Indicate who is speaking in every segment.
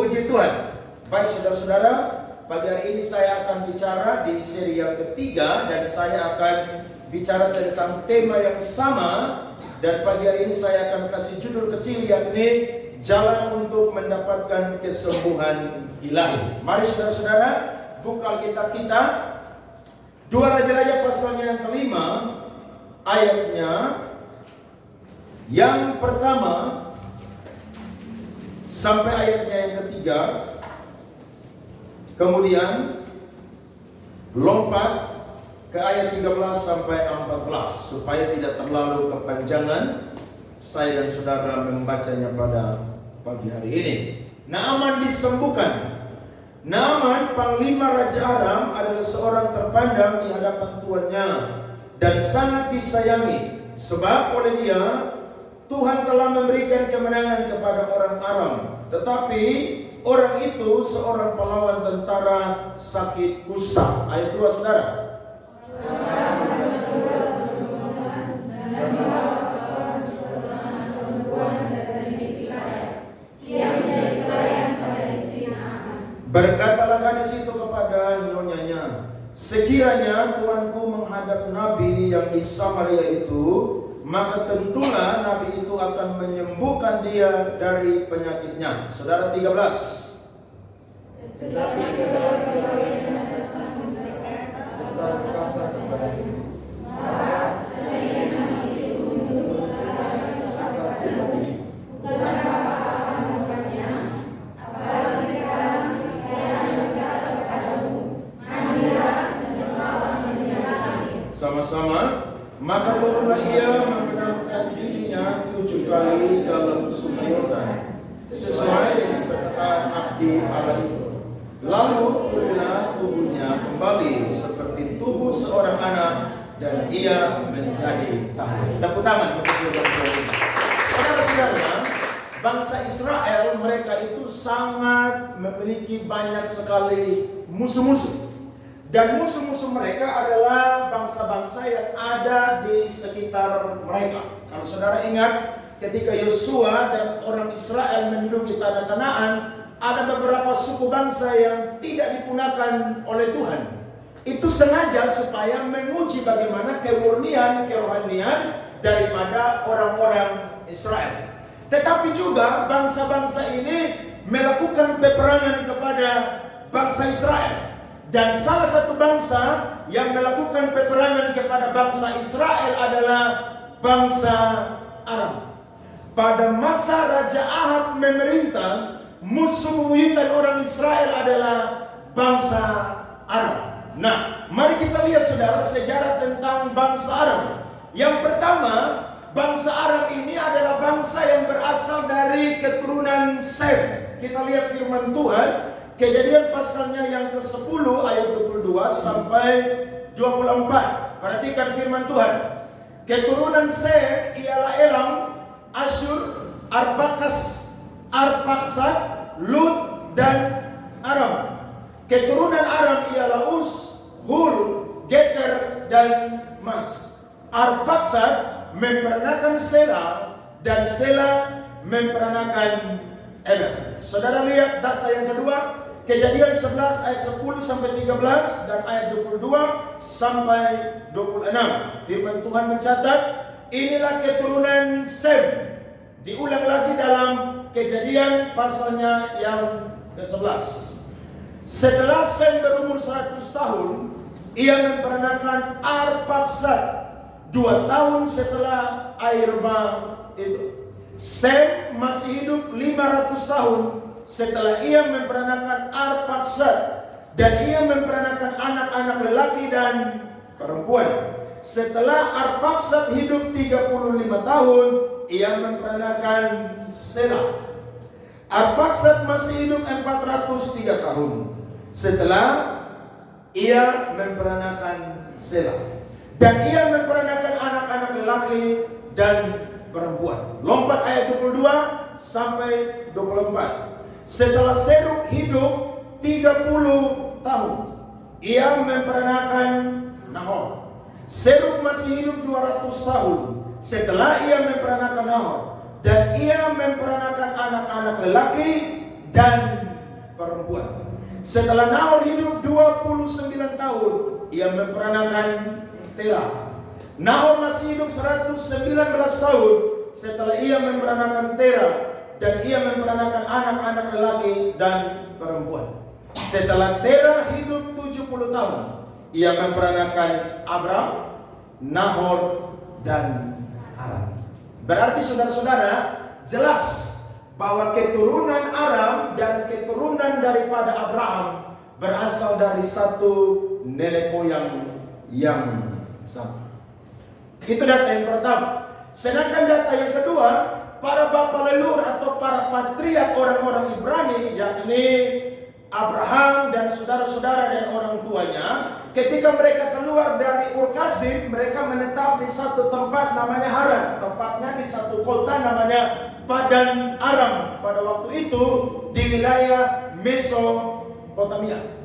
Speaker 1: Puji Tuhan. Baik saudara-saudara, pagi hari ini saya akan bicara di seri yang ketiga dan saya akan bicara tentang tema yang sama. Dan pagi hari ini saya akan kasih judul kecil yakni Jalan untuk Mendapatkan Kesembuhan Ilahi. Mari saudara-saudara, buka Alkitab kita 2 Raja-Raja pasalnya yang kelima, ayatnya yang pertama sampai ayatnya yang ketiga. Kemudian lompat ke ayat 13 sampai 14 supaya tidak terlalu kepanjangan saya dan saudara membacanya pada pagi hari ini. Naaman disembuhkan. Naaman, panglima Raja Aram, adalah seorang terpandang di hadapan tuannya dan sangat disayangi, sebab oleh dia Tuhan telah memberikan kemenangan kepada orang Aram. Tetapi orang itu seorang pahlawan tentara sakit kusta. Ayat 2 saudara. Berkatalah gadis itu kepada nyonyanya, sekiranya tuanku menghadap nabi yang di Samaria itu, maka tentulah nabi itu akan menyembuhkan dia dari penyakitnya. Saudara 13. Sama-sama. Maka turunlah ia membenamkan dirinya 7 kali dalam sungai Yordan, sesuai dengan perkataan abdi Allah itu. Lalu pulihlah tubuhnya kembali seperti tubuh seorang anak, dan ia menjadi tahan. Tepuk tangan untuk saudara-saudara. Bangsa Israel, mereka itu sangat memiliki banyak sekali musuh-musuh. Dan musuh-musuh mereka adalah bangsa-bangsa yang ada di sekitar mereka. Kalau saudara ingat, ketika Yosua dan orang Israel menduduki tanah Kanaan, ada beberapa suku bangsa yang tidak dipunahkan oleh Tuhan. Itu sengaja supaya menguji bagaimana kemurnian, kerohanian daripada orang-orang Israel. Tetapi juga bangsa-bangsa ini melakukan peperangan kepada bangsa Israel. Dan salah satu bangsa yang melakukan peperangan kepada bangsa Israel adalah bangsa Aram. Pada masa Raja Ahab memerintah, musuh buyutan orang Israel adalah bangsa Aram. Nah, mari kita lihat saudara sejarah tentang bangsa Aram. Yang pertama, bangsa Aram ini adalah bangsa yang berasal dari keturunan Sem. Kita lihat firman Tuhan, Kejadian pasalnya yang ke-10 ayat 22 sampai 24. Perhatikan firman Tuhan. Keturunan Sem ialah Elam, Asyur, Arpaksad, Lut, dan Aram. Keturunan Aram ialah Uz, Hul, Geter, dan Mas. Arpaksad memperanakan Sela, dan Sela memperanakan Eber. Saudara lihat data yang kedua, Kejadian 11 ayat 10 sampai 13 dan ayat 22 sampai 26. Firman Tuhan mencatat, inilah keturunan Sem. Diulang lagi dalam Kejadian pasalnya yang ke-11. Setelah Sem berumur 100 tahun, ia memperanakan Arpaksad 2 tahun setelah Airba itu. Sem masih hidup 500 tahun setelah ia memperanakan Arpaksad, dan ia memperanakan anak-anak lelaki dan perempuan. Setelah Arpaksad hidup 35 tahun, ia memperanakan Sela. Arpaksad masih hidup 403 tahun setelah ia memperanakan Sela, dan ia memperanakan anak-anak lelaki dan perempuan. Lompat ayat 22 sampai 24. Setelah Serug hidup 30 tahun, ia memperanakan Nahor. Serug masih hidup 200 tahun setelah ia memperanakan Nahor, dan ia memperanakan anak-anak lelaki dan perempuan. Setelah Nahor hidup 29 tahun, ia memperanakan Tera. Nahor masih hidup 119 tahun setelah ia memperanakan Tera, dan ia memperanakan anak-anak lelaki dan perempuan. Setelah Tera hidup 70 tahun, ia memperanakan Abram, Nahor, dan Haran. Berarti saudara-saudara, jelas bahwa keturunan Aram dan keturunan daripada Abraham berasal dari satu nenek moyang yang sama. Itu data yang pertama. Sedangkan data yang kedua, para bapa leluhur atau para patriark orang-orang Ibrani, yakni Abraham dan saudara-saudara dan orang tuanya, ketika mereka keluar dari Ur Kasdim, mereka menetap di satu tempat namanya Haran. Tempatnya di satu kota namanya Padan Aram. Pada waktu itu di wilayah Mesopotamia.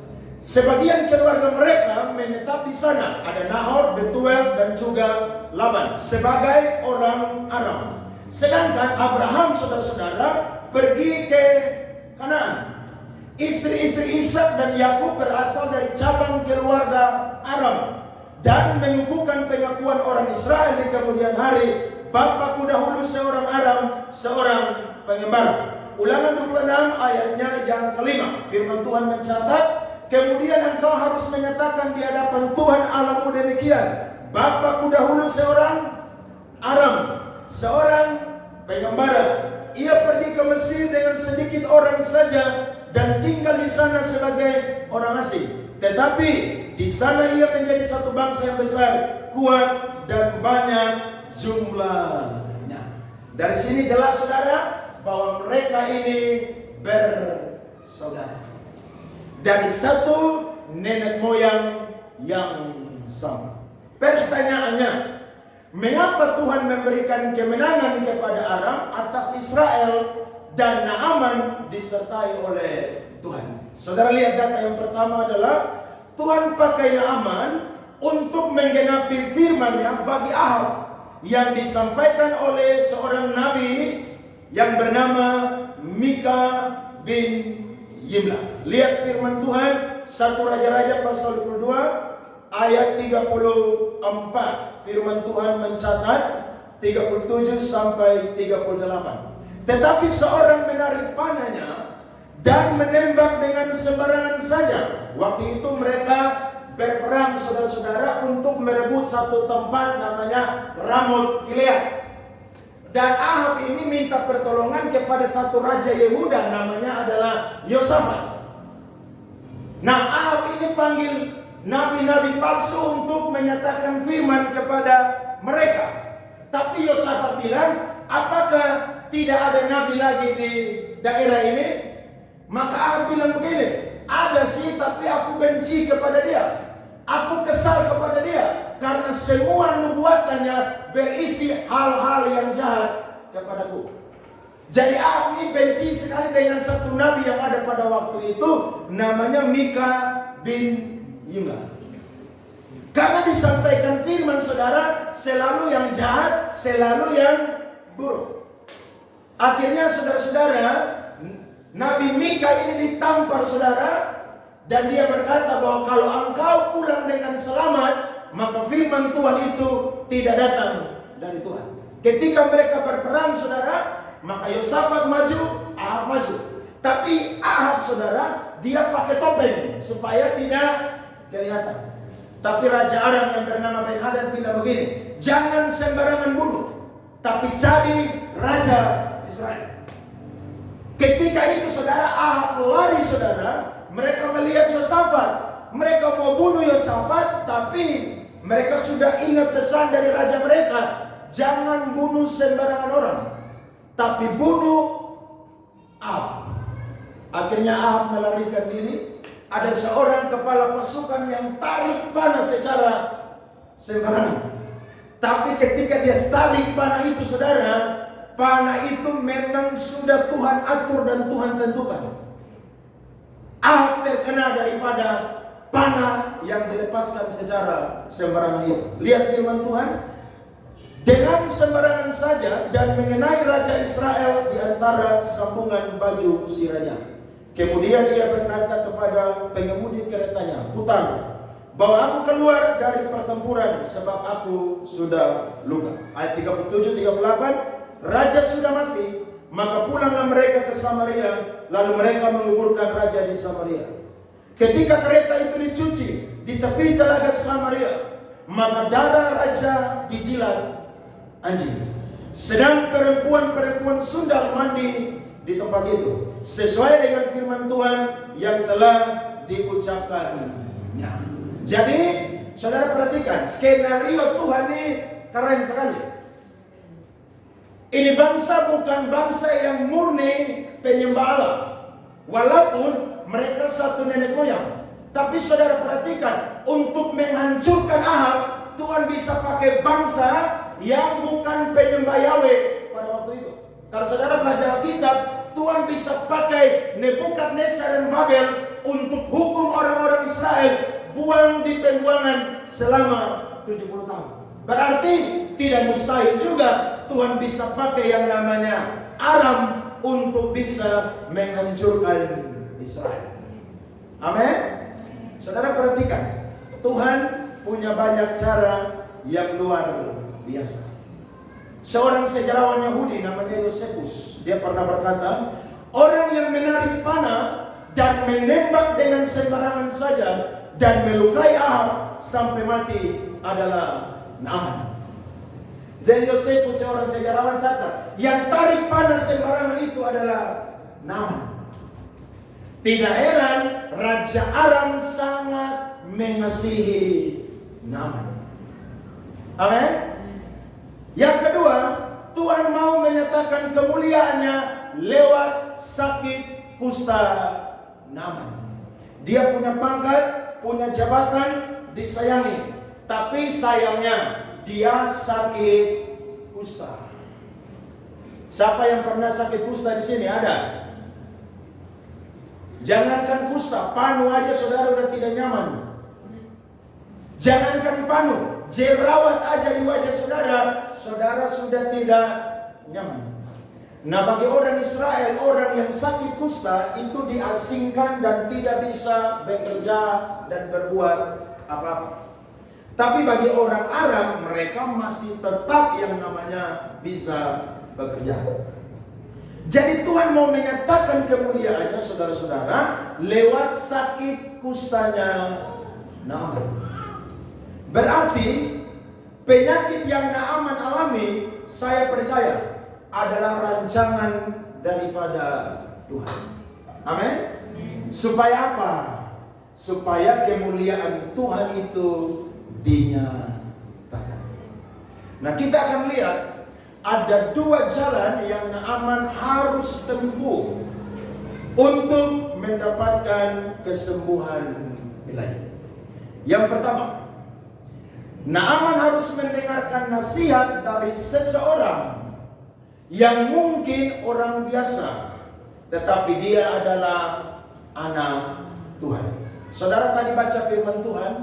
Speaker 1: Sebagian keluarga mereka menetap di sana. Ada Nahor, Betuel, dan juga Laban sebagai orang Aram. Sedangkan Abraham, saudara-saudara, pergi ke Kanaan. Istri-istri Ishak dan Yakub berasal dari cabang keluarga Aram dan menyuguhkan pengakuan orang Israel di kemudian hari, bapakku dahulu seorang Aram, seorang pengembara. Ulangan 26 ayatnya yang kelima. Firman Tuhan mencatat, kemudian engkau harus menyatakan di hadapan Tuhan Allahmu demikian, bapakku dahulu seorang Aram, seorang pengembara. Ia pergi ke Mesir dengan sedikit orang saja dan tinggal di sana sebagai orang asing. Tetapi di sana ia menjadi satu bangsa yang besar, kuat, dan banyak jumlahnya. Dari sini jelas saudara bahwa mereka ini bersaudara dari satu nenek moyang yang sama. Pertanyaannya, mengapa Tuhan memberikan kemenangan kepada Aram atas Israel dan Naaman disertai oleh Tuhan? Saudara lihat, data yang pertama adalah Tuhan pakai Naaman untuk menggenapi firman-Nya bagi Ahab yang disampaikan oleh seorang nabi yang bernama Mika bin Yimla. Lihat firman Tuhan 1 Raja-Raja pasal 22 ayat 34. Firman Tuhan mencatat 37 sampai 38. Tetapi seorang menarik panahnya dan menembak dengan sembarangan saja. Waktu itu mereka berperang, saudara-saudara, untuk merebut satu tempat namanya Ramot Gilead. Dan Ahab ini minta pertolongan kepada satu raja Yehuda, namanya adalah Yosafat. Nah, Ahab ini panggil nabi-nabi palsu untuk menyatakan firman kepada mereka. Tapi Yosafat bilang, apakah tidak ada nabi lagi di daerah ini? Maka Ahab bilang begini, ada sih, tapi aku benci kepada dia. Aku kesal kepada dia karena semua nubuatannya berisi hal-hal yang jahat kepadaku. Jadi Ahab ini benci sekali dengan satu nabi yang ada pada waktu itu, namanya Mika bin Yimla. Karena disampaikan firman, saudara, selalu yang jahat, selalu yang buruk. Akhirnya saudara-saudara, Nabi Mika ini ditampar, saudara, dan dia berkata bahwa kalau engkau pulang dengan selamat, maka firman Tuhan itu tidak datang dari Tuhan. Ketika mereka berperang, saudara, maka Yosafat maju, Ahab maju. Tapi Ahab, saudara, dia pakai topeng supaya tidak kelihatan. Tapi Raja Aram yang bernama Ben-Hadad bilang begini, jangan sembarangan bunuh, tapi cari Raja Israel. Ketika itu, saudara, Ahab lari, saudara. Mereka melihat Yosafat. Mereka mau bunuh Yosafat, tapi mereka sudah ingat pesan dari raja mereka. Jangan bunuh sembarangan orang, tapi bunuh Ahab. Akhirnya Ahab melarikan diri. Ada seorang kepala pasukan yang tarik panah secara sembarangan. Tapi ketika dia tarik panah itu, saudara, panah itu memang sudah Tuhan atur dan Tuhan tentukan. Ahab terkena daripada panah yang dilepaskan secara sembarangan itu. Lihat firman Tuhan. Dengan sembarangan saja dan mengenai Raja Israel di antara sambungan baju sirahnya. Kemudian ia berkata kepada pengemudi keretanya, putar, bawa aku keluar dari pertempuran sebab aku sudah luka. Ayat 37-38, raja sudah mati, maka pulanglah mereka ke Samaria, lalu mereka menguburkan raja di Samaria. Ketika kereta itu dicuci di tepi telaga Samaria, maka darah raja dijilat anjing. Sedang perempuan-perempuan sundal mandi di tempat itu, sesuai dengan firman Tuhan yang telah diucapkannya. Jadi, saudara perhatikan, skenario Tuhan ini keren sekali. Ini bangsa bukan bangsa yang murni penyembah Allah, walaupun mereka satu nenek moyang. Tapi saudara perhatikan, untuk menghancurkan Ahab, Tuhan bisa pakai bangsa yang bukan penyembah Yahweh pada waktu itu. Kalau saudara belajar Alkitab, Tuhan bisa pakai Nebukadnezar dan Babel untuk hukum orang-orang Israel buang di pembuangan selama 70 tahun. Berarti tidak mustahil juga Tuhan bisa pakai yang namanya Aram untuk bisa menghancurkan Israel. Amin. Saudara perhatikan, Tuhan punya banyak cara yang luar biasa. Seorang sejarawan Yahudi namanya Yosefus, dia pernah berkata, orang yang menarik panah dan menembak dengan sembarangan saja dan melukai Ahab sampai mati adalah Naaman. Jadi Yosefus, seorang sejarawan, catat, yang tarik panah sembarangan itu adalah Naaman. Tidak heran Raja Aram sangat mengasihi Naaman. Amin. Yang kedua, Tuhan mau menyatakan kemuliaannya lewat sakit kusta Naaman. Dia punya pangkat, punya jabatan, disayangi. Tapi sayangnya dia sakit kusta. Siapa yang pernah sakit kusta di sini? Ada? Jangankan kusta, panu aja saudara udah tidak nyaman. Jangankan panu, jerawat aja di wajah saudara, saudara sudah tidak nyaman. Nah, bagi orang Israel, orang yang sakit kusta itu diasingkan dan tidak bisa bekerja dan berbuat apa-apa. Tapi bagi orang Arab, mereka masih tetap yang namanya bisa bekerja. Jadi Tuhan mau menyatakan kemuliaannya, saudara-saudara, lewat sakit kustanya Naaman. Berarti penyakit yang Naaman alami, saya percaya adalah rancangan daripada Tuhan. Amin. Supaya apa? Supaya kemuliaan Tuhan itu dinyatakan. Nah, kita akan lihat ada dua jalan yang Naaman harus tempuh untuk mendapatkan kesembuhan ilahi. Yang pertama, Naaman harus mendengarkan nasihat dari seseorang yang mungkin orang biasa, tetapi dia adalah anak Tuhan. Saudara tadi baca firman Tuhan,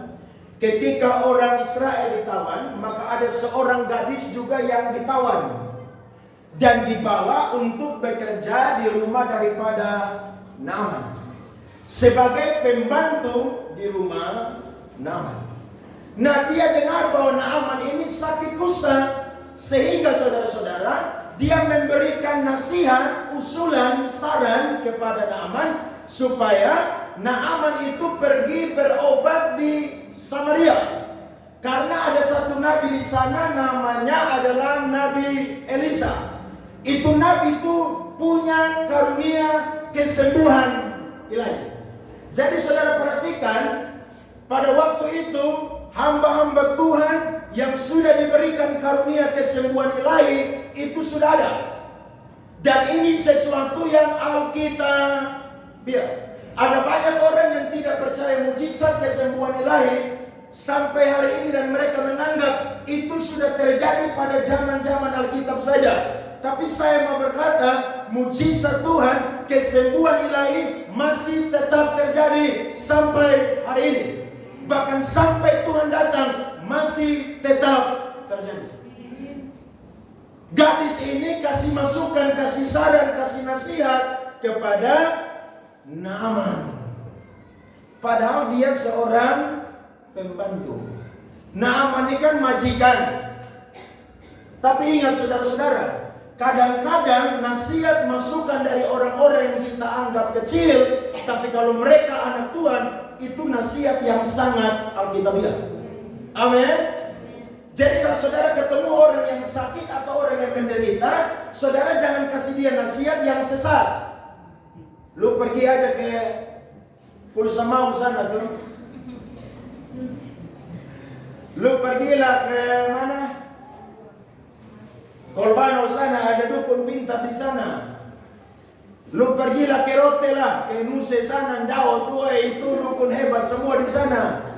Speaker 1: ketika orang Israel ditawan, maka ada seorang gadis juga yang ditawan dan dibawa untuk bekerja di rumah daripada Naaman sebagai pembantu di rumah Naaman. Nah, dia dengar bahwa Naaman ini sakit kusta, sehingga saudara-saudara, dia memberikan nasihat, usulan, saran kepada Naaman supaya Naaman itu pergi berobat di Samaria. Karena ada satu nabi di sana namanya adalah Nabi Elisa. Itu nabi itu punya karunia kesembuhan ilahi. Jadi saudara perhatikan, pada waktu itu hamba-hamba Tuhan yang sudah diberikan karunia kesembuhan ilahi itu sudah ada. Dan ini sesuatu yang alkitabiah. Ada banyak orang yang tidak percaya mujizat kesembuhan ilahi sampai hari ini, dan mereka menganggap itu sudah terjadi pada zaman-zaman Alkitab saja. Tapi saya mau berkata, mujizat Tuhan, kesembuhan ilahi masih tetap terjadi sampai hari ini. Bahkan sampai Tuhan datang masih tetap terjadi. Gadis ini kasih masukan, kasih saran, kasih nasihat kepada Naaman. Padahal dia seorang pembantu. Naaman ini kan majikan. Tapi ingat saudara-saudara, kadang-kadang nasihat masukan dari orang-orang yang kita anggap kecil, tapi kalau mereka anak Tuhan, itu nasihat yang sangat alkitabiah. Amin. Jadi kalau saudara ketemu orang yang sakit atau orang yang menderita, saudara jangan kasih dia nasihat yang sesat. Lu pergi aja ke Pulsa Mau sana tuh. Lu pergilah ke mana? Kolbano sana, ada dukun pintar di sana. Lu pergilah ke Rote lah, ke Nuse sana, Ndao tuh itu dukun hebat semua di sana.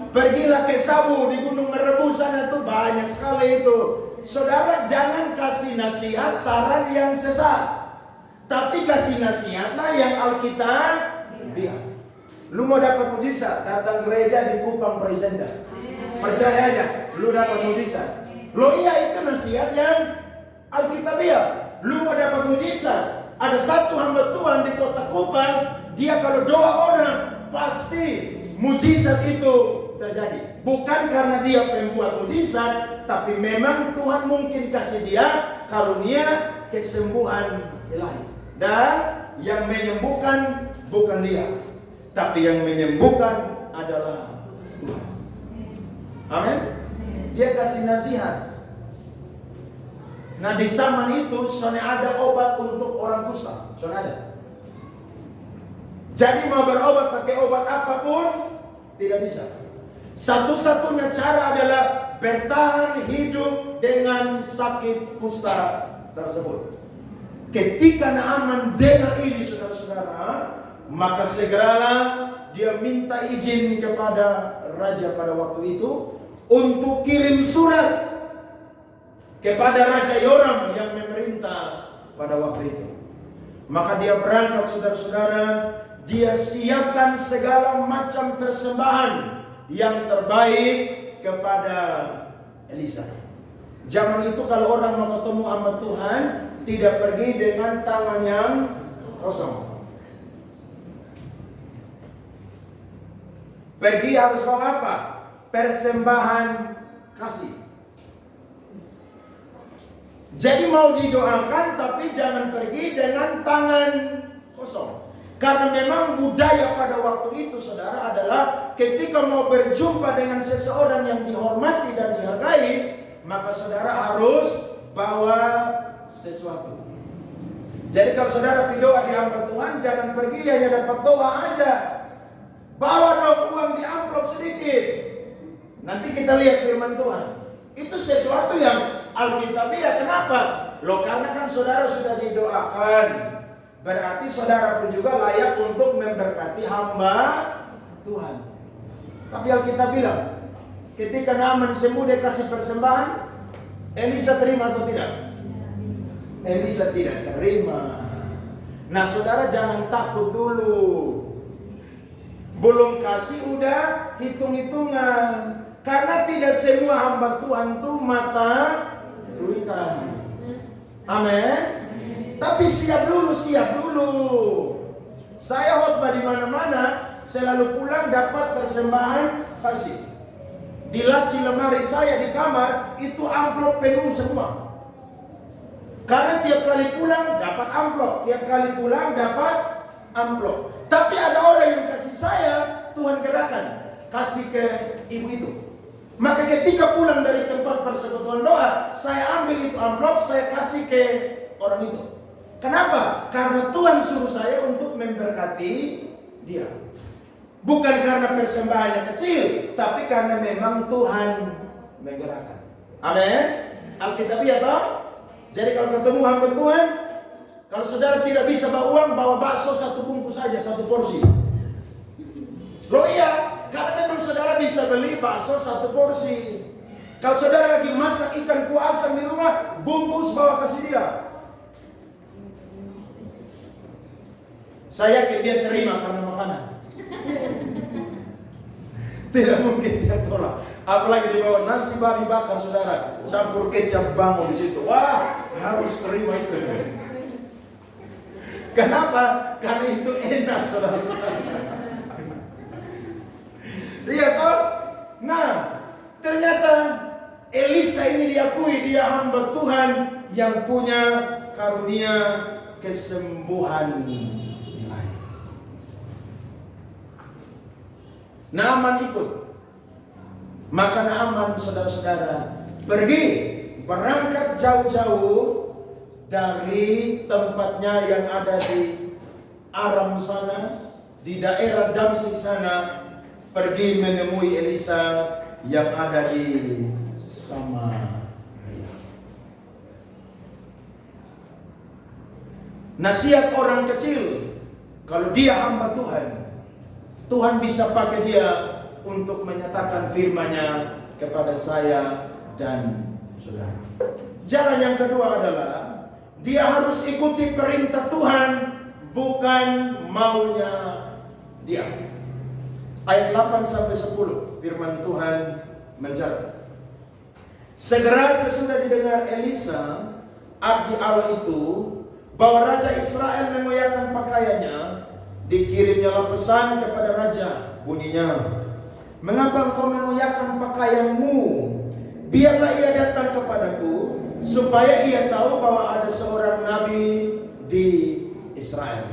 Speaker 1: Pergilah ke Sabu di Gunung Merebu sana tuh banyak sekali itu. Saudara jangan kasih nasihat saran yang sesat. Tapi kasih nasihatlah yang Alkitab biar. Lu mau dapat mujizat, datang gereja di Kupang Presenda. Percaya aja, lu dapat mujizat. Lo iya itu nasihat yang Alkitabiah. Lu mau dapat mujizat. Ada satu hamba Tuhan di kota Kupang, dia kalau doa orang pasti mujizat itu terjadi. Bukan karena dia pembuat mujizat, tapi memang Tuhan mungkin kasih dia karunia kesembuhan ilahi. Dan yang menyembuhkan bukan dia, tapi yang menyembuhkan adalah Tuhan. Amin. Dia kasih nasihat. Nah di zaman itu soalnya ada obat untuk orang kusta, soalnya ada. Jadi mau berobat pakai obat apapun tidak bisa. Satu-satunya cara adalah bertahan hidup dengan sakit kusta tersebut. Ketika Naaman dengar ini saudara-saudara, maka segeralah dia minta izin kepada raja pada waktu itu untuk kirim surat kepada Raja Yoram yang memerintah pada waktu itu. Maka dia berangkat saudara-saudara, dia siapkan segala macam persembahan yang terbaik kepada Elisa. Zaman itu kalau orang mau ketemu hamba Tuhan, tidak pergi dengan tangan yang kosong. Pergi harus bawa apa? Persembahan kasih. Jadi mau didoakan tapi jangan pergi dengan tangan kosong. Karena memang budaya pada waktu itu saudara adalah ketika mau berjumpa dengan seseorang yang dihormati dan dihargai, maka saudara harus bawa sesuatu. Jadi kalau saudara pergi doa di hamba Tuhan, jangan pergi hanya dapat doa aja. Bawa dong uang di amplop sedikit. Nanti kita lihat firman Tuhan. Itu sesuatu yang Alkitabiah. Kenapa? Loh karena kan saudara sudah didoakan. Berarti saudara pun juga layak untuk memberkati hamba Tuhan. Tapi Alkitab bilang, ketika Naaman sembuh dia kasih persembahan, Elisa terima atau tidak? Elisa tidak terima. Nah saudara jangan takut dulu. Belum kasih udah hitung-hitungan. Karena tidak semua hamba Tuhan tuh mata duitan. Amin. Tapi siap dulu. Saya khotbah di mana-mana, selalu pulang dapat persembahan kasih. Di laci lemari saya di kamar itu amplop penuh semua. Karena tiap kali pulang dapat amplop, Tapi ada orang yang kasih saya, Tuhan gerakan kasih ke ibu itu. Maka ketika pulang dari tempat persekutuan doa, saya ambil itu amplop, saya kasih ke orang itu. Kenapa? Karena Tuhan suruh saya untuk memberkati dia. Bukan karena persembahannya kecil, tapi karena memang Tuhan menggerakkan. Amin. Alkitabiah toh? Jadi kalau ketemu hamba Tuhan, kalau saudara tidak bisa bawa uang, bawa bakso satu bungkus saja, satu porsi. Loh iya, karena memang saudara bisa beli bakso satu porsi. Kalau saudara lagi masak ikan kuah asam di rumah, bungkus bawa kasih dia. Saya yakin dia terima karena makanan. Tidak mungkin dia tolak. Apalagi dibawa nasi babi bakar saudara, campur kecap bango di situ. Wah, harus terima itu. Kenapa? Karena itu enak, saudara-saudara. Lihat toh? Nah, ternyata Elisa ini diakui dia hamba Tuhan yang punya karunia kesembuhan ilahi. Naaman ikut. Maka Naaman, saudara-saudara, pergi berangkat jauh-jauh dari tempatnya yang ada di Aram sana, di daerah Damsyik sana, pergi menemui Elisa yang ada di Samaria. Nasihat orang kecil, kalau dia hamba Tuhan, Tuhan bisa pakai dia untuk menyatakan firman-Nya kepada saya dan saudara. Jalan yang kedua adalah dia harus ikuti perintah Tuhan, bukan maunya dia. Ayat 8-10 firman Tuhan mencatat, segera sesudah didengar Elisa abdi Allah itu bahwa Raja Israel mengoyakkan pakaiannya, dikirimnyalah pesan kepada Raja, bunyinya, mengapa engkau mengoyakkan pakaianmu? Biarlah ia datang kepadaku, supaya ia tahu bahwa ada seorang nabi di Israel.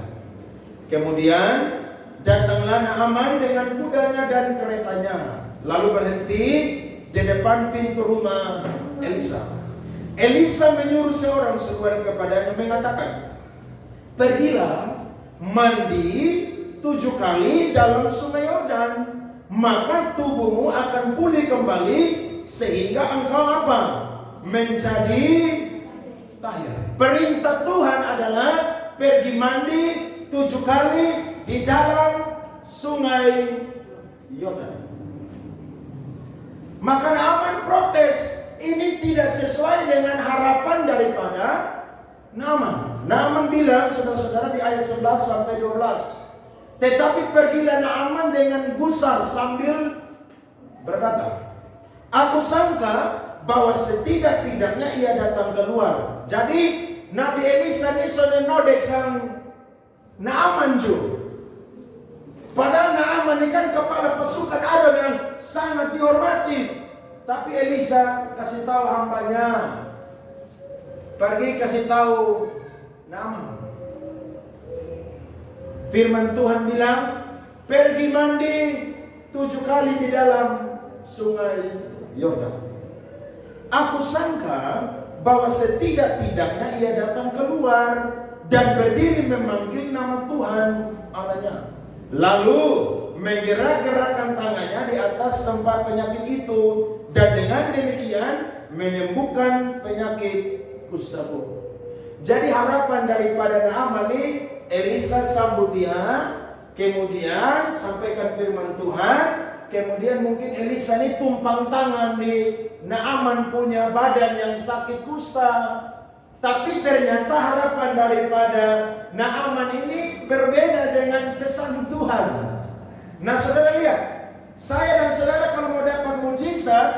Speaker 1: Kemudian datanglah Naaman dengan kudanya dan keretanya, lalu berhenti di depan pintu rumah Elisa. Elisa menyuruh seorang sekuan kepadanya mengatakan, pergilah mandi 7 kali dalam sungai Yordan, maka tubuhmu akan pulih kembali sehingga engkau apa? Menjadi tahir. Perintah Tuhan adalah pergi mandi 7 kali di dalam sungai Yordan. Maka Naaman protes, ini tidak sesuai dengan harapan daripada Naaman. Naaman bilang, saudara-saudara, di ayat 11-12, tetapi pergilah Naaman dengan gusar sambil berkata, aku sangka bahwa setidak-tidaknya ia datang keluar. Jadi Nabi Elisa ini sudah nodek sang Naaman juga. Padahal Naaman ini kan kepala pasukan Aram yang sangat dihormati. Tapi Elisa kasih tahu hambanya, pergi kasih tahu Naaman. Firman Tuhan bilang, pergi mandi 7 kali di dalam sungai Yordan. Aku sangka bahwa setidak-tidaknya ia datang keluar dan berdiri memanggil nama Tuhan Allahnya. Lalu menggerak-gerakkan tangannya di atas tempat penyakit itu, dan dengan demikian menyembuhkan penyakit kustaku. Jadi harapan daripada Naaman ini, Elisa sambut dia, kemudian sampaikan firman Tuhan, kemudian mungkin Elisa ini tumpang tangan di Naaman punya badan yang sakit kusta. Tapi ternyata harapan daripada Naaman ini berbeda dengan pesan Tuhan. Nah, saudara lihat, saya dan saudara kalau mau dapat mujizat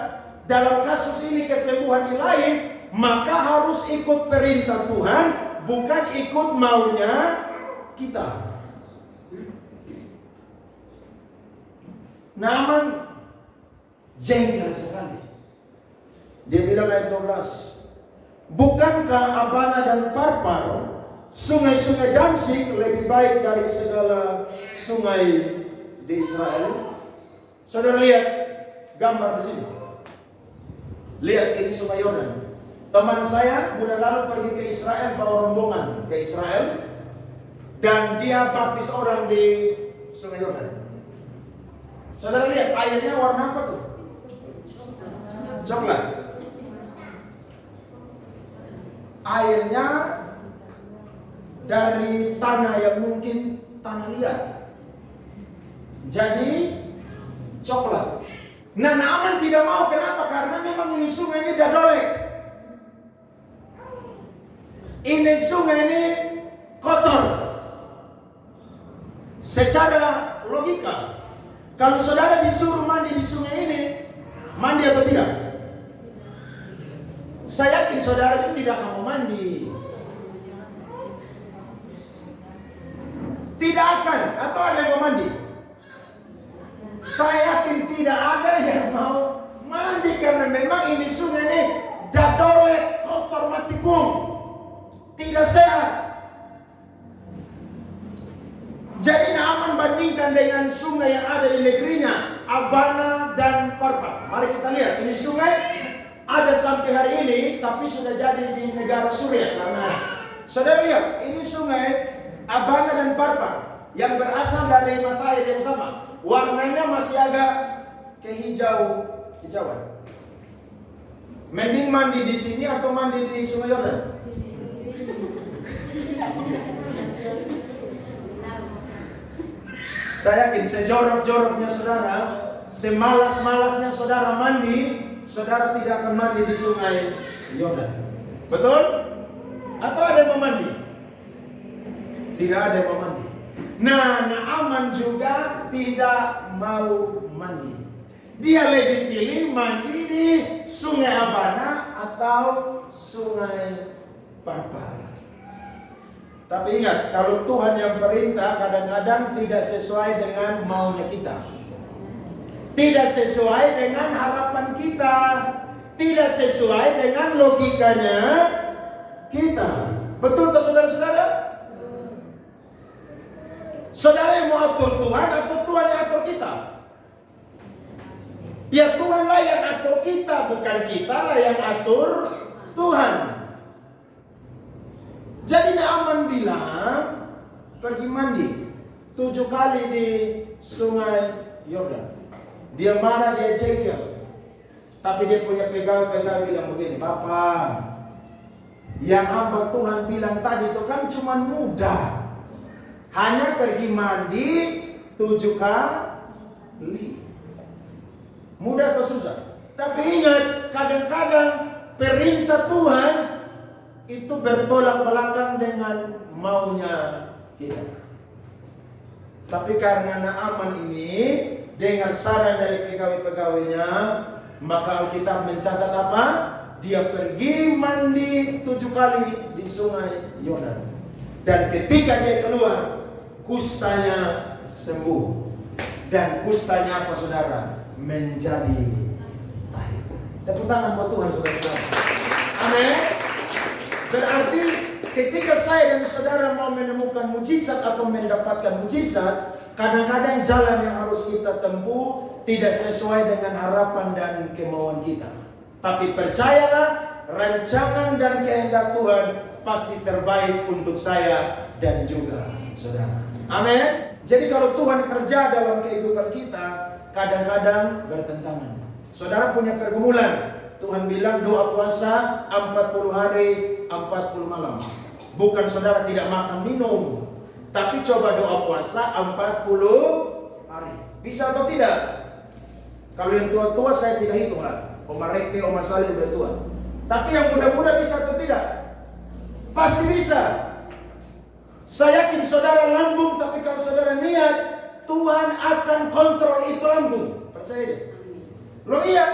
Speaker 1: dalam kasus ini kesembuhan ilahi, maka harus ikut perintah Tuhan, bukan ikut maunya kita. Naaman jengkel sekali. Dia bilang ayat 12, bukankah Abana dan Parpar, sungai-sungai Damsyik lebih baik dari segala sungai di Israel? Saudara lihat gambar di sini. Lihat, ini sungai Yordan. Teman saya bulan lalu pergi ke Israel, bawa rombongan ke Israel, dan dia baptis orang di sungai Yordan. Saudara lihat airnya warna apa tuh? Coklat. Airnya dari tanah yang mungkin tanah liat, jadi coklat. Nah, Naaman tidak mau. Kenapa? Karena memang ini sungai ini dadolek. Ini sungai ini kotor. Secara logika, kalau saudara disuruh mandi di sungai ini, mandi atau tidak? Saya yakin saudara itu tidak mau mandi. Tidak akan. Atau ada yang mau mandi? Saya yakin tidak ada yang mau mandi karena memang ini sungai ini dadolek, kotor, mati pun. Tidak sehat. Jadi Naaman bandingkan dengan sungai yang ada di negerinya, Abana dan Parpa. Mari kita lihat, ini sungai ada sampai hari ini, tapi sudah jadi di negara Suriah. Karena saudara lihat, ini sungai Abana dan Parpa yang berasal dari mata air yang sama. Warnanya masih agak kehijauan. Mending mandi di sini atau mandi di Sungai Yordan? Saya yakin sejorok-joroknya saudara, semalas-malasnya saudara mandi, saudara tidak akan mandi di Sungai Yordan. Betul? Atau ada yang mau mandi? Tidak ada yang mau mandi. Nah, Naaman juga tidak mau mandi. Dia lebih pilih mandi di Sungai Abana atau Sungai Parpa. Tapi ingat, kalau Tuhan yang perintah kadang-kadang tidak sesuai dengan maunya kita. Tidak sesuai dengan harapan kita. Tidak sesuai dengan logikanya kita. Betul tak saudara-saudara? Saudara yang mau atur Tuhan atau Tuhan yang atur kita? Ya Tuhanlah yang atur kita, bukan kita lah yang atur Tuhan. Jadi Naaman bilang, pergi mandi 7 kali di Sungai Yordan. Dia marah, dia jengkel. Tapi dia punya pegawai bilang begini, Bapak, yang hamba Tuhan bilang tadi itu kan cuma mudah. Hanya pergi mandi 7 kali. Mudah atau susah? Tapi ingat, kadang-kadang perintah Tuhan itu bertolak belakang dengan maunya kita. Tapi karena Naaman ini dengar saran dari pegawai-pegawainya, maka Alkitab mencatat apa? Dia pergi mandi 7 kali di Sungai Yordan. Dan ketika dia keluar, kustanya sembuh. Dan kustanya apa saudara? Menjadi baik. Tepuk tangan buat Tuhan saudara-saudara. Amin. Berarti ketika saya dan saudara mau menemukan mujizat atau mendapatkan mujizat, kadang-kadang jalan yang harus kita tempuh tidak sesuai dengan harapan dan kemauan kita. Tapi percayalah, rancangan dan kehendak Tuhan pasti terbaik untuk saya dan juga saudara. Amin. Jadi kalau Tuhan kerja dalam kehidupan kita, kadang-kadang bertentangan. Saudara punya pergumulan. Tuhan bilang doa puasa 40 hari 40 malam. Bukan saudara tidak makan minum, tapi coba doa puasa 40 hari. Bisa atau tidak? Kalau yang tua-tua saya tidak hitung lah. Oma Reke, Oma Saleh udah tua. Tapi yang muda-muda bisa atau tidak? Pasti bisa. Saya yakin saudara lambung, tapi kalau saudara niat, Tuhan akan kontrol itu lambung. Percaya deh. Loh iya.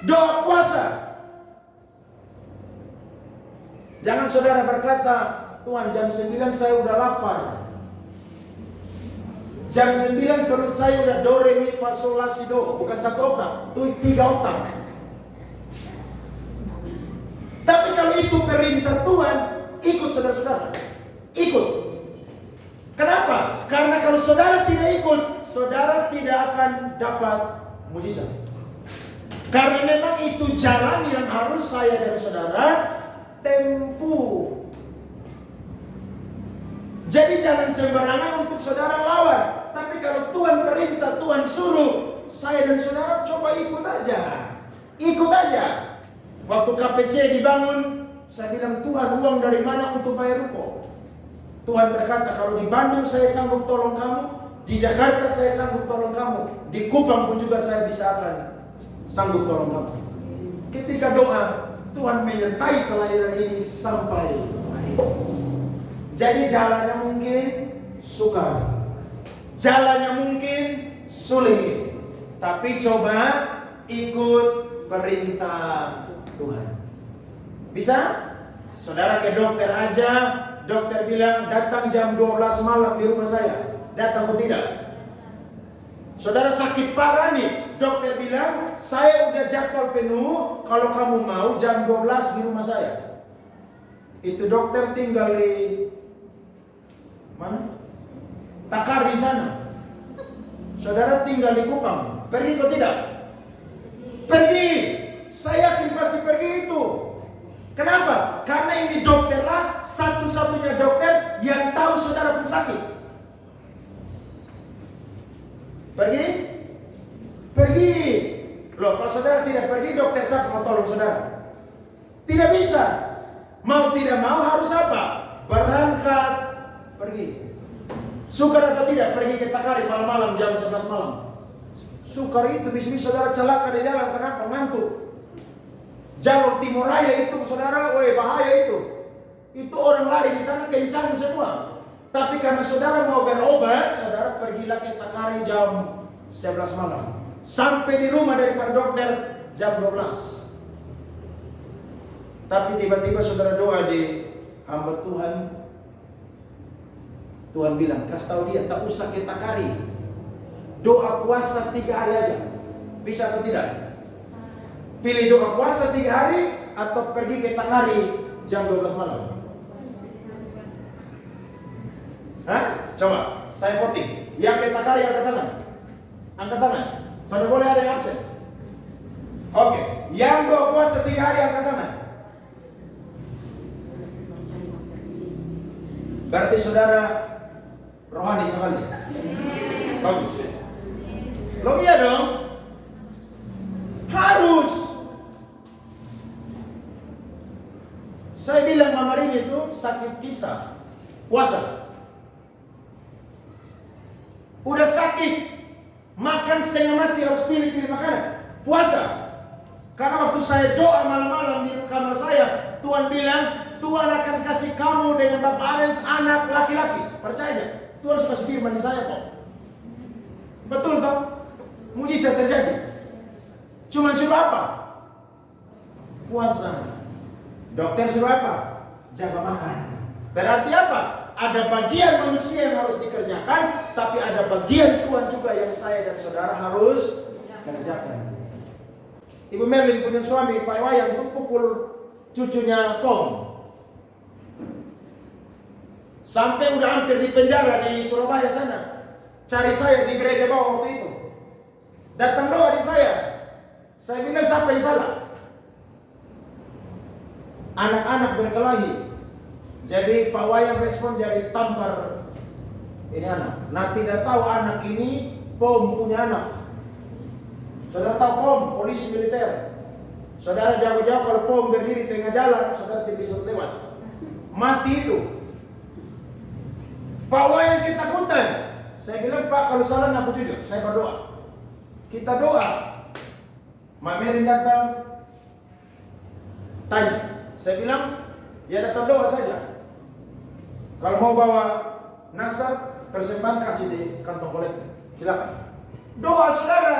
Speaker 1: Doa puasa. Jangan saudara berkata, Tuhan jam 9 saya udah lapar. Jam 9 perut saya udah do, re, mi, fa, sol, la, si, do. Bukan 1 oktav, itu 3 oktav. Tapi kalau itu perintah Tuhan, ikut saudara-saudara. Ikut. Kenapa? Karena kalau saudara tidak ikut, saudara tidak akan dapat mujizat. Karena memang itu jalan yang harus saya dan saudara tempuh. Jadi jangan sembarangan untuk saudara lawan. Tapi kalau Tuhan perintah, Tuhan suruh, saya dan saudara coba ikut aja. Ikut aja. Waktu KPC dibangun, saya bilang, Tuhan uang dari mana untuk bayar ruko? Tuhan berkata, kalau di Bandung saya sanggup tolong kamu, di Jakarta saya sanggup tolong kamu, di Kupang pun juga saya bisa akan sanggup tolong kamu. Ketika doa, Tuhan menyertai kelahiran ini sampai akhir. Jadi jalannya mungkin sukar, jalannya mungkin sulit, tapi coba ikut perintah Tuhan. Bisa? Saudara ke dokter aja, dokter bilang datang jam 12 malam di rumah saya. Datang atau tidak? Saudara sakit parah nih, dokter bilang saya udah jadwal penuh, kalau kamu mau jam 12 di rumah saya. Itu dokter tinggal di mana? Takar di sana. Saudara tinggal di Kupang, pergi atau tidak? Pergi. Saya yakin pasti pergi itu. Kenapa? Karena ini dokterlah satu-satunya dokter yang tahu saudara pun sakit. Pergi? Pergi. Loh, kalau saudara tidak pergi, dokter siapa mau tolong saudara? Tidak bisa. Mau tidak mau harus apa? Berangkat pergi. Sukar atau tidak pergi ke Takari malam-malam jam 11 malam? Sukar itu, bisa saudara celaka di jalan. Kenapa? Ngantuk. Jalur Timur Raya itu saudara, bahaya itu. Itu orang lari di sana kencang semua. Tapi karena saudara mau berobat, saudara pergilah ke Takari jam 11 malam. Sampai di rumah daripada dokter jam 12. Tapi tiba-tiba saudara doa di hamba Tuhan. Tuhan bilang, kasih tahu dia tak usah ke Takari. Doa puasa 3 hari aja. Bisa atau tidak? Pilih doa puasa 3 hari atau pergi ke Takari jam 12 malam. Hah? Coba, saya voting. Yang ke Takari angkat tangan. Angkat tangan. Mana boleh ada yang absen? Oke, yang doa puasa 3 hari angkat tangan. Berarti saudara rohani sekali. Bagus. Lo iya dong. Harus. Saya bilang Mama Rini itu sakit kisah. Puasa. Udah sakit, makan setengah mati harus pilih-pilih makanan. Puasa. Karena waktu saya doa malam-malam di kamar saya, Tuhan bilang, Tuhan akan kasih kamu dengan Bapak Arens anak laki-laki. Percaya? Tuhan suka firman di saya kok. Betul toh? Mujizat terjadi. Cuma suruh apa? Puasa. Dokter suruh apa? Jaga makan. Berarti apa? Ada bagian manusia yang harus dikerjakan, tapi ada bagian Tuhan juga yang saya dan saudara harus kerjakan. Ibu Merlin punya suami, Pak Wayan, untuk pukul cucunya Pom. Sampai udah hampir di penjara di Surabaya sana. Cari saya di gereja bawah waktu itu. Datang doa di saya. Saya bilang siapa yang salah? Anak-anak berkelahi. Jadi Pak Wayan respon jadi tampar ini anak. Nah tidak tahu anak ini Pom punya anak. Saudara tahu Pom, polisi militer. Saudara jauh-jauh kalau Pom berdiri tengah jalan, saudara tidak bisa lewat. Mati itu. Pak Wayan ketakutan. Saya bilang, Pak kalau salah ngaku jujur, saya berdoa. Kita doa. Mak Merin datang, tanya. Saya bilang, ya datang doa saja. Kalau mau bawa nasab, persembahan kasih di kantong kolektor. Silakan. Doa saudara.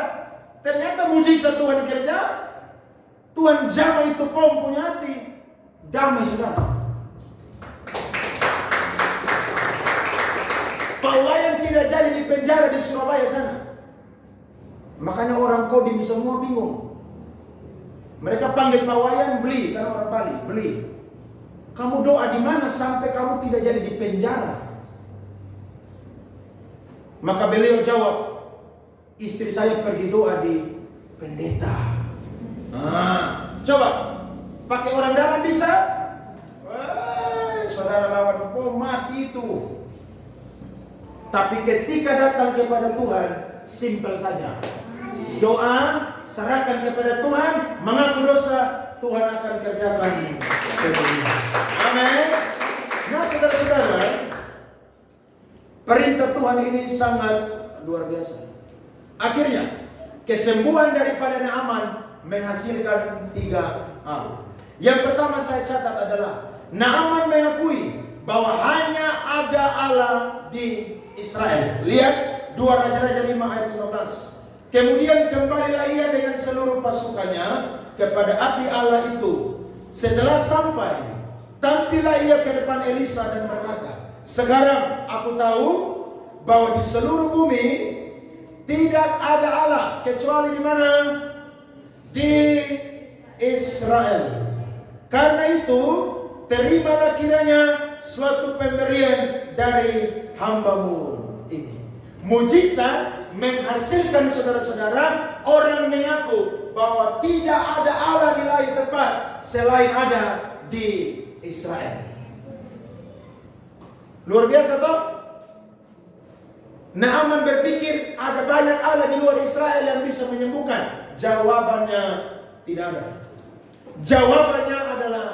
Speaker 1: Ternyata mujizat Tuhan kerja. Tuhan jamah itu Pom punya hati. Damai saudara. Pak Wayan tidak jadi di penjara di Surabaya sana. Makanya orang Kodim semua bingung. Mereka panggil Pak Wayan, beli, karena orang Bali, beli. Kamu doa di mana sampai kamu tidak jadi di penjara? Maka beliau jawab, istri saya pergi doa di pendeta. Coba, pakai orang dalam bisa? Saudara lawan Pom mati itu. Tapi ketika datang kepada Tuhan, simpel saja. Doa, serahkan kepada Tuhan, mengaku dosa, Tuhan akan kerjakan. Amin. Nah saudara-saudara, perintah Tuhan ini sangat luar biasa. Akhirnya, kesembuhan daripada Naaman menghasilkan 3 hal. Yang pertama saya catat adalah Naaman mengakui bahwa hanya ada Allah di Israel. Lihat 2 Raja-Raja 5 ayat 15. Kemudian kembalilah ia dengan seluruh pasukannya kepada abdi Allah itu. Setelah sampai Tampillah ia ke depan Elisa dan berkata, "Sekarang aku tahu bahwa di seluruh bumi tidak ada Allah kecuali di mana? Di Israel. Karena itu, terimalah kiranya suatu pemberian dari hambamu ini." Mujizat menghasilkan saudara-saudara orang mengaku bahwa tidak ada Allah di lain tempat selain ada di Israel. Luar biasa toh? Naaman berpikir ada banyak Allah di luar Israel yang bisa menyembuhkan. Jawabannya tidak ada. Jawabannya adalah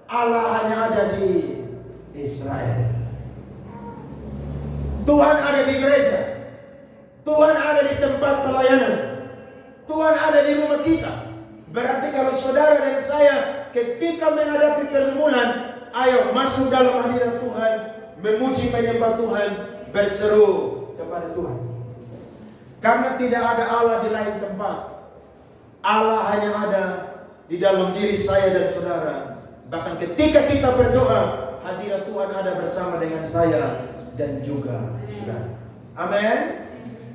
Speaker 1: Allah hanya ada di Israel. Tuhan ada di gereja. Tuhan ada di tempat pelayanan. Tuhan ada di rumah kita. Berarti kalau saudara dan saya ketika menghadapi pergumulan, ayo masuk dalam hadirat Tuhan, memuji menyembah Tuhan, berseru kepada Tuhan. Karena tidak ada Allah di lain tempat. Allah hanya ada di dalam diri saya dan saudara. Bahkan ketika kita berdoa, hadirat Tuhan ada bersama dengan saya dan juga saudara. Amin.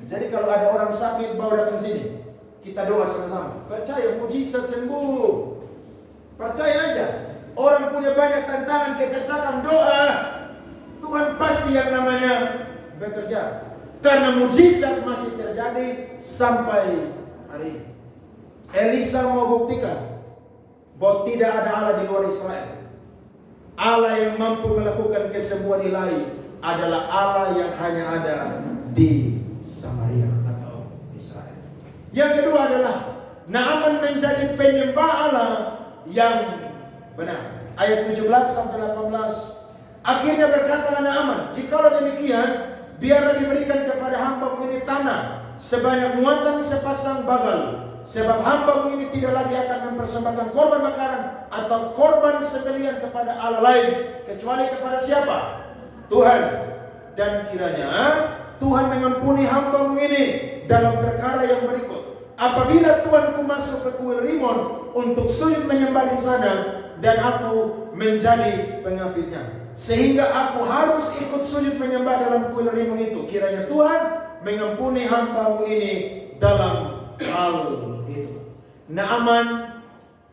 Speaker 1: Jadi kalau ada orang sakit, bawa datang sini. Kita doa sama-sama. Percaya mujizat sembuh. Percaya aja. Orang punya banyak tantangan, kesesakan, doa. Tuhan pasti yang namanya bekerja. Karena mujizat masih terjadi sampai hari ini. Elisa mau buktikan bahwa tidak ada Allah di luar Israel. Allah yang mampu melakukan kesembuhan ilahi adalah Allah yang hanya ada di Samaria atau Israel. Yang kedua adalah Naaman menjadi penyembah Allah yang benar. Ayat 17 sampai 18. Akhirnya berkatalah Naaman, "Jikalau demikian, biarlah diberikan kepada hambamu ini tanah sebanyak muatan sepasang bagal. Sebab hambamu ini tidak lagi akan mempersembahkan korban bakaran atau korban sembelihan kepada Allah lain, kecuali kepada siapa? Tuhan. Dan kiranya Tuhan mengampuni hambamu ini dalam perkara yang berikut. Apabila Tuanku masuk ke kuil Rimon untuk sujud menyembah di sana, dan aku menjadi pengabdinya, sehingga aku harus ikut sujud menyembah dalam kuil Rimon itu, kiranya Tuhan mengampuni hambamu ini dalam hal itu." Naaman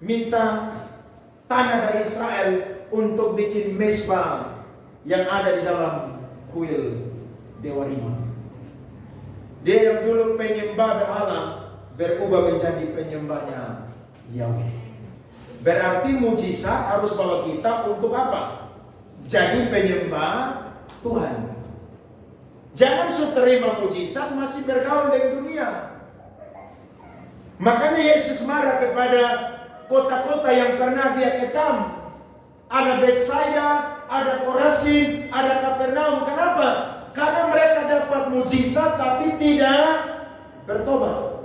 Speaker 1: minta tanah dari Israel untuk bikin mezbah yang ada di dalam kuil Dewa Rimon. Dia yang dulu penyembah berhala berubah menjadi penyembahnya Yahweh. Berarti mujizat harus bawa kita untuk apa? Jadi penyembah Tuhan. Jangan terima mujizat masih bergaul dengan dunia. Makanya Yesus marah kepada kota-kota yang pernah dia kecam. Ada Betsaida, ada Korazim, ada Kapernaum. Kenapa? Karena mereka dapat mujizat tapi tidak bertobat.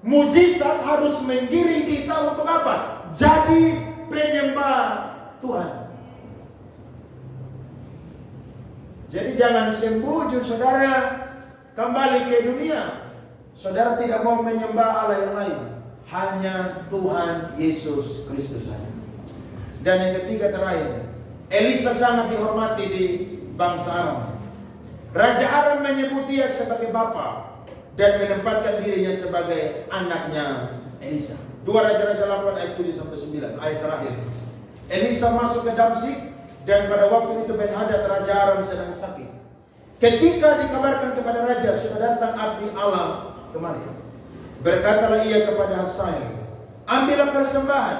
Speaker 1: Mujizat harus menggiring kita untuk apa? Jadi penyembah Tuhan. Jadi jangan sembunyi saudara kembali ke dunia. Saudara tidak mau menyembah Allah yang lain, hanya Tuhan Yesus Kristus saja. Dan yang ketiga terakhir, Elisa sangat dihormati di bangsa Aram. Raja Aram menyebut dia sebagai bapa dan menempatkan dirinya sebagai anaknya Elisa. 2 Raja-Raja 8 ayat 7 sampai 9, ayat terakhir. Elisa masuk ke Damsyik, dan pada waktu itu Ben-Hadad Raja Aram sedang sakit. Ketika dikabarkan kepada raja, sudah datang abdi Allah kemari. Berkatalah ia kepada Hazael, "Ambillah persembahan,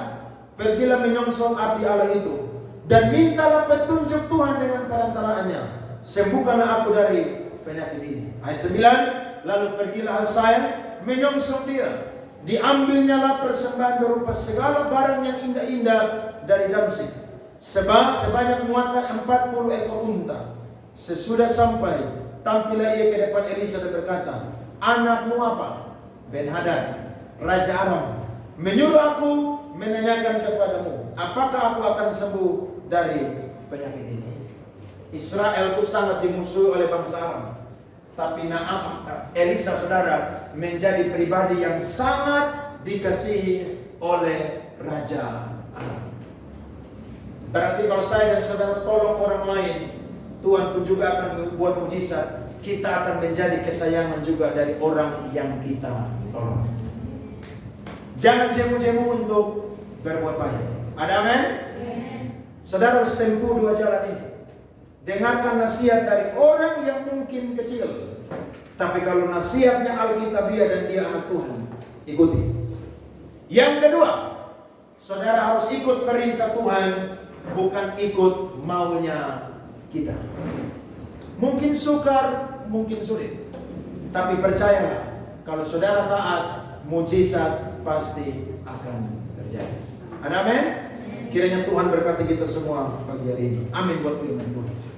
Speaker 1: pergilah menyongsong abdi Allah itu, dan mintalah petunjuk Tuhan dengan perantaraannya. Sembuhkanlah aku dari penyakit ini." Ayat 9, lalu pergilah Hazael menyongsong dia. Diambilnyalah persembahan berupa segala barang yang indah-indah dari Damsyik, sebanyak muatan 40 ekor unta. Sesudah sampai, tampillah ia ke depan Elisa dan berkata, "Anakmu apa?" Ben-Hadad, Raja Aram, "Menyuruh aku menanyakan kepadamu, apakah aku akan sembuh dari penyakit ini?" Israel itu sangat dimusuhi oleh bangsa Aram. Tapi Elisa saudara menjadi pribadi yang sangat dikasihi oleh Raja Aram. Berarti kalau saya dan saudara tolong orang lain, Tuhan pun juga akan membuat mujizat. Kita akan menjadi kesayangan juga dari orang yang kita tolong. Jangan jemu-jemu untuk berbuat baik. Ada amin? Saudara harus tempuh dua jalan ini. Dengarkan nasihat dari orang yang mungkin kecil, tapi kalau nasihatnya Alkitabiah dan dia anak Tuhan, ikuti. Yang kedua, saudara harus ikut perintah Tuhan, bukan ikut maunya kita. Mungkin sukar, mungkin sulit, tapi percayalah, kalau saudara taat, mujizat pasti akan terjadi. Ada amin? Kiranya Tuhan berkati kita semua pagi hari ini. Amin buat firman Tuhan.